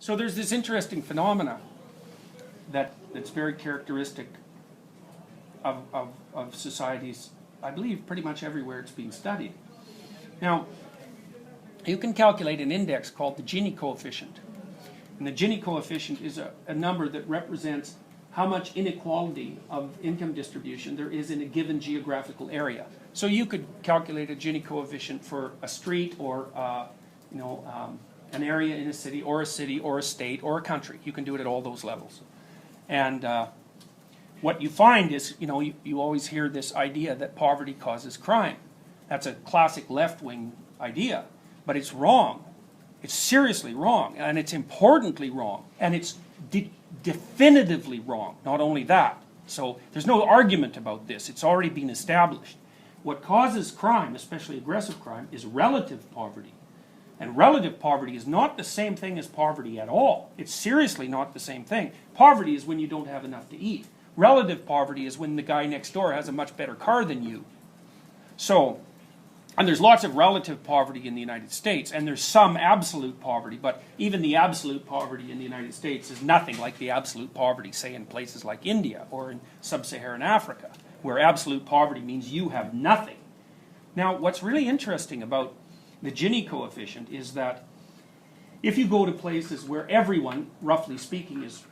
So there's this interesting phenomena that's very characteristic of societies, I believe, pretty much everywhere it's being studied. Now, you can calculate an index called the Gini coefficient. And the Gini coefficient is a number that represents how much inequality of income distribution there is in a given geographical area. So you could calculate a Gini coefficient for a street or an area in a city or a state or a country. You can do it at all those levels. And what you find is, you always hear this idea that poverty causes crime. That's a classic left-wing idea, but it's wrong. It's seriously wrong, and it's importantly wrong, and it's definitively wrong. Not only that. So there's no argument about this. It's already been established. What causes crime, especially aggressive crime, is relative poverty. And relative poverty is not the same thing as poverty at all. It's seriously not the same thing. Poverty is when you don't have enough to eat. Relative poverty is when the guy next door has a much better car than you. So, and there's lots of relative poverty in the United States, and there's some absolute poverty, but even the absolute poverty in the United States is nothing like the absolute poverty, say, in places like India or in sub-Saharan Africa, where absolute poverty means you have nothing. Now, what's really interesting about the Gini coefficient is that if you go to places where everyone, roughly speaking, is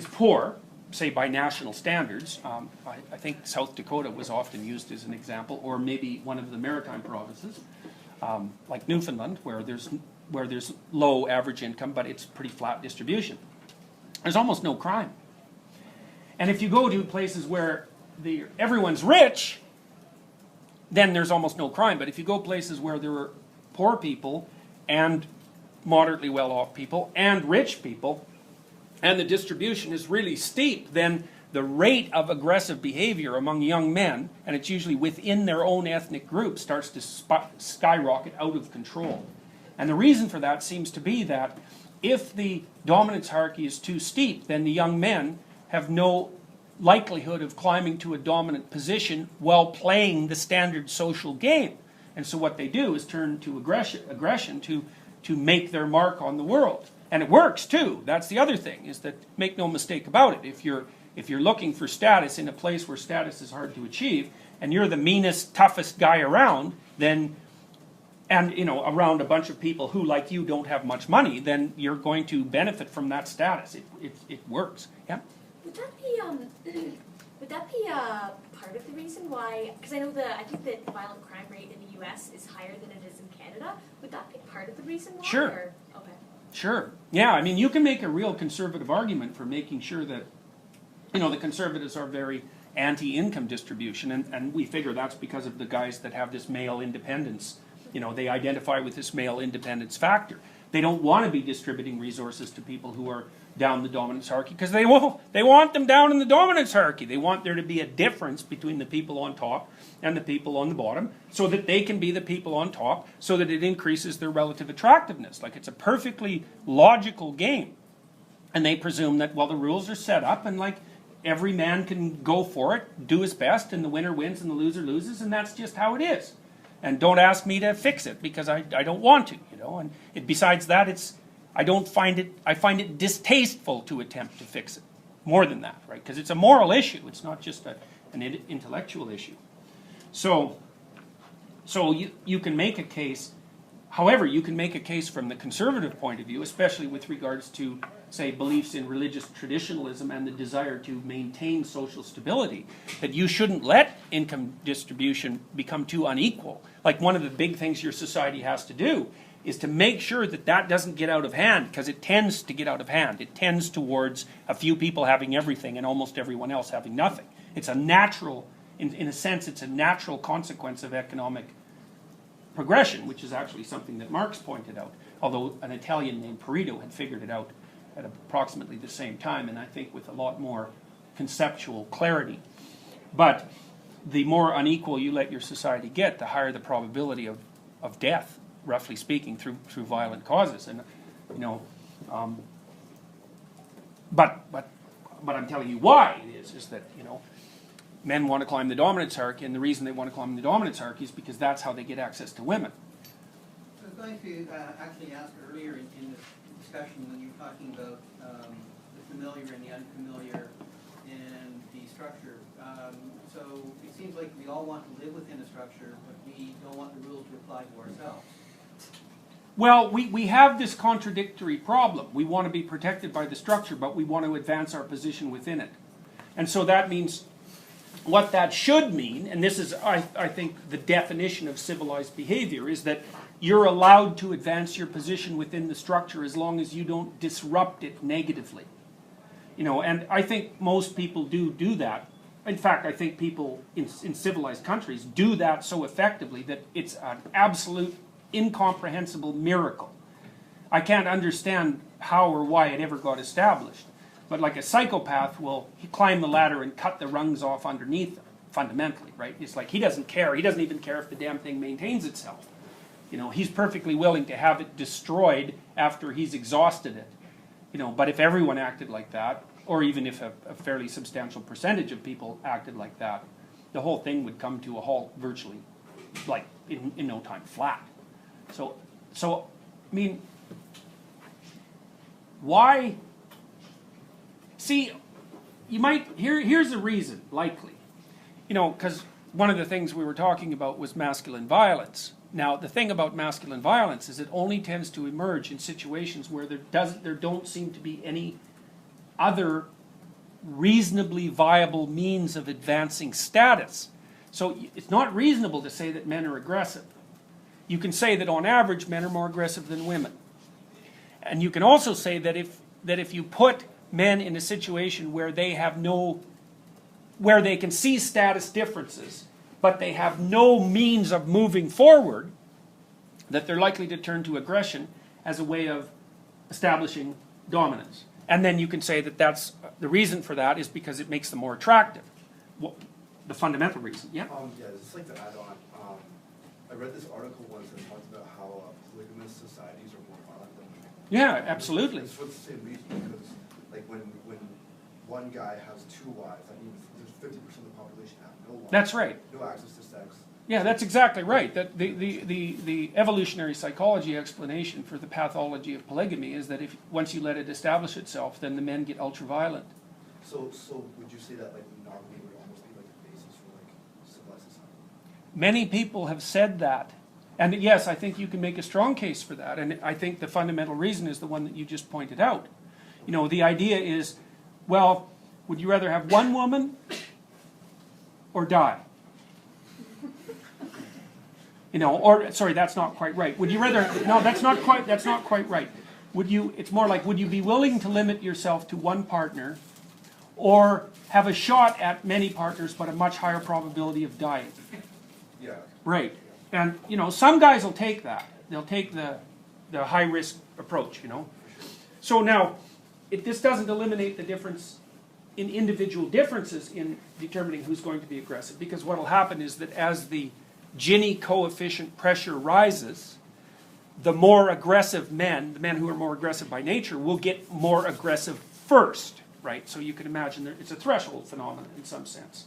poor, say by national standards, I think South Dakota was often used as an example, or maybe one of the maritime provinces, like Newfoundland, where there's low average income, but it's pretty flat distribution. There's almost no crime. And if you go to places where everyone's rich, then there's almost no crime. But if you go places where there are poor people and moderately well-off people and rich people, and the distribution is really steep, then the rate of aggressive behavior among young men, and it's usually within their own ethnic group, starts to skyrocket out of control. And the reason for that seems to be that if the dominance hierarchy is too steep, then the young men have no likelihood of climbing to a dominant position while playing the standard social game. And so what they do is turn to aggression to make their mark on the world. And it works too. That's the other thing, is that, make no mistake about it, if you're looking for status in a place where status is hard to achieve, and you're the meanest, toughest guy around, then, and around a bunch of people who, like you, don't have much money, then you're going to benefit from that status. It works. Yeah? Would that be part of the reason why? Because I think that the violent crime rate in the U.S. is higher than it is in Canada. Would that be part of the reason why? Sure. Or? Okay. Sure. Yeah. I mean, you can make a real conservative argument for making sure that, the conservatives are very anti-income distribution, and we figure that's because of the guys that have this male independence. They identify with this male independence factor. They don't want to be distributing resources to people who are down the dominance hierarchy, because they want them down in the dominance hierarchy. They want there to be a difference between the people on top and the people on the bottom, so that they can be the people on top, so that it increases their relative attractiveness. Like, it's a perfectly logical game. And they presume that, well, the rules are set up, and like, every man can go for it, do his best, and the winner wins and the loser loses, and that's just how it is. And don't ask me to fix it, because I don't want to, And besides that, I find it distasteful to attempt to fix it. More than that, right? Because it's a moral issue. It's not just an intellectual issue. So you can make a case. However, you can make a case from the conservative point of view, especially with regards to, say, beliefs in religious traditionalism and the desire to maintain social stability, that you shouldn't let income distribution become too unequal. Like, one of the big things your society has to do is to make sure that that doesn't get out of hand, because it tends to get out of hand. It tends towards a few people having everything and almost everyone else having nothing. It's a natural, in a sense, it's a natural consequence of economic progression, which is actually something that Marx pointed out, although an Italian named Pareto had figured it out at approximately the same time, and I think with a lot more conceptual clarity. But the more unequal you let your society get, the higher the probability of death, roughly speaking, through violent causes. And but I'm telling you why it is that men want to climb the dominance hierarchy, and the reason they want to climb the dominance hierarchy is because that's how they get access to women. I was going to actually ask earlier in this discussion when you're talking about the familiar and the unfamiliar and the structure. So it seems like we all want to live within a structure, but we don't want the rules to apply to ourselves. Well, we have this contradictory problem. We want to be protected by the structure, but we want to advance our position within it. And so that means, what that should mean, and this is, I think, the definition of civilized behavior, is that you're allowed to advance your position within the structure as long as you don't disrupt it negatively. You know, and I think most people do that. In fact, I think people in civilized countries do that so effectively that it's an absolute incomprehensible miracle. I can't understand how or why it ever got established. But like a psychopath will climb the ladder and cut the rungs off underneath him, fundamentally, right? It's like he doesn't care. He doesn't even care if the damn thing maintains itself. You know, he's perfectly willing to have it destroyed after he's exhausted it. You know, but if everyone acted like that, or even if a fairly substantial percentage of people acted like that, the whole thing would come to a halt virtually, like in no time flat. So I mean, why? See, you might, here's the reason, likely. You know, because one of the things we were talking about was masculine violence. Now, the thing about masculine violence is it only tends to emerge in situations where there don't seem to be any other reasonably viable means of advancing status. So it's not reasonable to say that men are aggressive. You can say that on average men are more aggressive than women. And you can also say that if you put men in a situation where they have where they can see status differences, but they have no means of moving forward, that they're likely to turn to aggression as a way of establishing dominance. And then you can say that the reason for that is because it makes them more attractive. Well, the fundamental reason, yeah? Yeah, just like to add on, I read this article once that talked about how polygamous societies are more violent than women. Yeah, absolutely. It's for the same reason, because like when one guy has two wives, that means there's 50% of the population have no wives. That's right. No access to sex. Yeah, that's exactly right. That the evolutionary psychology explanation for the pathology of polygamy is that if once you let it establish itself, then the men get ultra-violent. So would you say that like monogamy would almost be like the basis for like civilized society? Many people have said that. And yes, I think you can make a strong case for that. And I think the fundamental reason is the one that you just pointed out. You know, the idea is, well, would you rather have one woman or die? You know, or sorry, that's not quite right. Would you rather? No, that's not quite right. Would you? It's more like, would you be willing to limit yourself to one partner, or have a shot at many partners but a much higher probability of dying? Yeah. Right. And you know, some guys will take that. They'll take the high risk approach. You know. So now, this doesn't eliminate the difference in individual differences in determining who's going to be aggressive, because what will happen is that as the Gini coefficient pressure rises, the more aggressive men, the men who are more aggressive by nature, will get more aggressive first, right? So you can imagine it's a threshold phenomenon in some sense.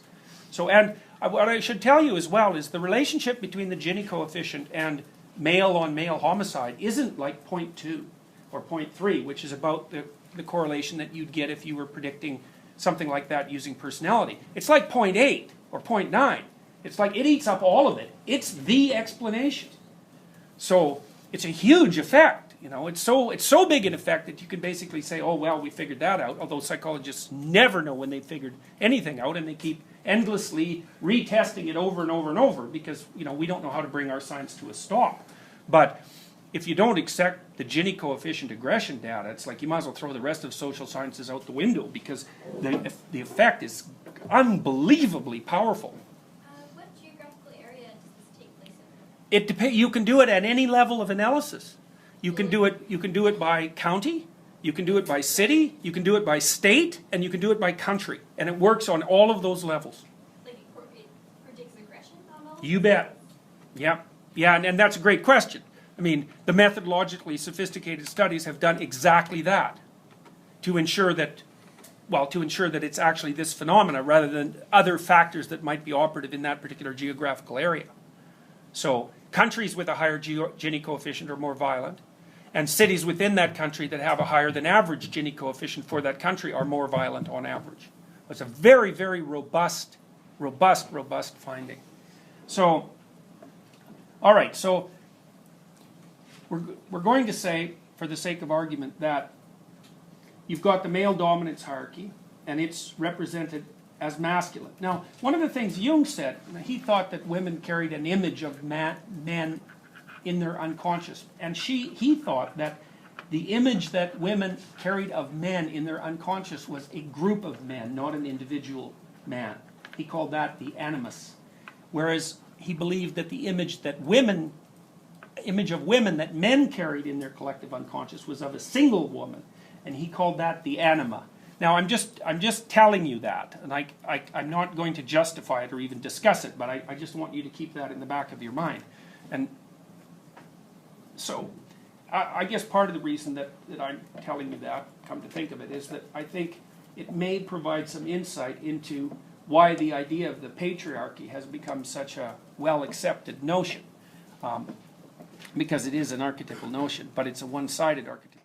So, and what I should tell you as well is the relationship between the Gini coefficient and male-on-male homicide isn't like 0.2 or 0.3, which is about the correlation that you'd get if you were predicting something like that using personality. It's like 0.8 or 0.9. It's like it eats up all of it. It's the explanation. So it's a huge effect. You know, it's so big an effect that you can basically say, oh well, we figured that out. Although psychologists never know when they figured anything out, and they keep endlessly retesting it over and over and over because you know we don't know how to bring our science to a stop. But if you don't accept the Gini coefficient aggression data, it's like you might as well throw the rest of social sciences out the window because the effect is unbelievably powerful. It depends. You can do it at any level of analysis. You can do it by county, you can do it by city, you can do it by state, and you can do it by country. And it works on all of those levels. Like it predicts aggression on all of them? You bet. Yeah. Yeah, and that's a great question. I mean, the methodologically sophisticated studies have done exactly that to ensure that it's actually this phenomena rather than other factors that might be operative in that particular geographical area. So countries with a higher Gini coefficient are more violent, And cities within that country that have a higher than average Gini coefficient for that country are more violent on average. It's a very, very robust finding. So, all right, so we're going to say, for the sake of argument, that you've got the male dominance hierarchy, and it's represented as masculine. Now, one of the things Jung said, he thought that women carried an image of men in their unconscious, and he thought that the image that women carried of men in their unconscious was a group of men, not an individual man. He called that the animus. Whereas he believed that the image of women that men carried in their collective unconscious was of a single woman, and he called that the anima. Now I'm just telling you that, and I'm not going to justify it or even discuss it, but I just want you to keep that in the back of your mind. And so I guess part of the reason that I'm telling you that, come to think of it, is that I think it may provide some insight into why the idea of the patriarchy has become such a well-accepted notion. Because it is an archetypal notion, but it's a one-sided archetypal.